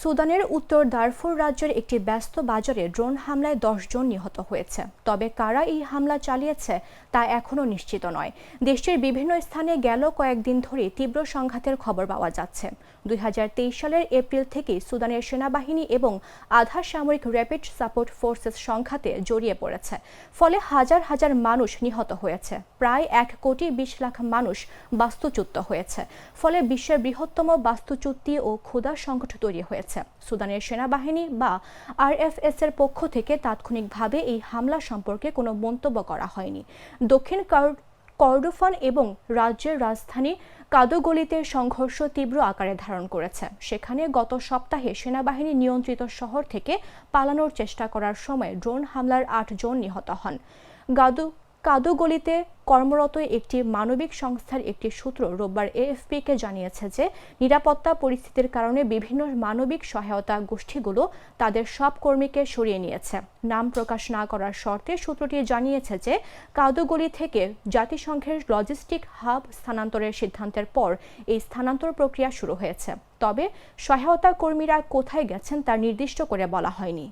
সুদানের উত্তর দারফুর রাজ্যের একটি ব্যস্ত বাজারে ড্রোন হামলায় 10 জন নিহত হয়েছে। তবে কারা এই হামলা চালিয়েছে তা এখনও নিশ্চিত নয়। দেশটির বিভিন্ন স্থানে গেল কয়েকদিন ধরে তীব্র সংঘাতের খবর পাওয়া যাচ্ছে। 2023 সালের এপ্রিল থেকেই সুদানের সেনাবাহিনী এবং আধা সামরিক র্যাপিড সাপোর্ট ফোর্সেস সংঘাতে জড়িয়ে পড়েছে। ফলে হাজার হাজার মানুষ নিহত হয়েছে। প্রায় 1,20,00,000 মানুষ বাস্তুচ্যুত হয়েছে। ফলে বিশ্বের বৃহত্তম বাস্তুচ্যুতি ও ক্ষুধা সংকট তৈরি হয়েছে। সুদানের সেনাবাহিনী বা আরএফএস এর পক্ষ থেকে তাৎক্ষণিকভাবে এই হামলা সম্পর্কে কোনো মন্তব্য করা হয়নি। দক্ষিণ কর্ডোফান এবং রাজ্যের রাজধানী কাদোগলিতে সংঘর্ষ তীব্র আকারে ধারণ করেছে। সেখানে গত সপ্তাহে সেনাবাহিনী নিয়ন্ত্রিত শহর থেকে পালানোর চেষ্টা করার সময় ড্রোন হামলার 8 জন নিহত হন। কাদোগলিতে কর্মরত একটি মানবিক সংস্থার একটি সূত্র রোববার এএফপিকে জানিয়েছে যে নিরাপত্তা পরিস্থিতির কারণে বিভিন্ন মানবিক সহায়তা গোষ্ঠীগুলো তাদের সব কর্মীকে সরিয়ে নিয়েছে। নাম প্রকাশ না করার শর্তে সূত্রটি জানিয়েছে যে কাদোগলি থেকে জাতিসংঘের লজিস্টিক হাব স্থানান্তরের সিদ্ধান্তের পর এই স্থানান্তর প্রক্রিয়া শুরু হয়েছে। তবে সহায়তা কর্মীরা কোথায় গেছেন তা নির্দিষ্ট করে বলা হয়নি।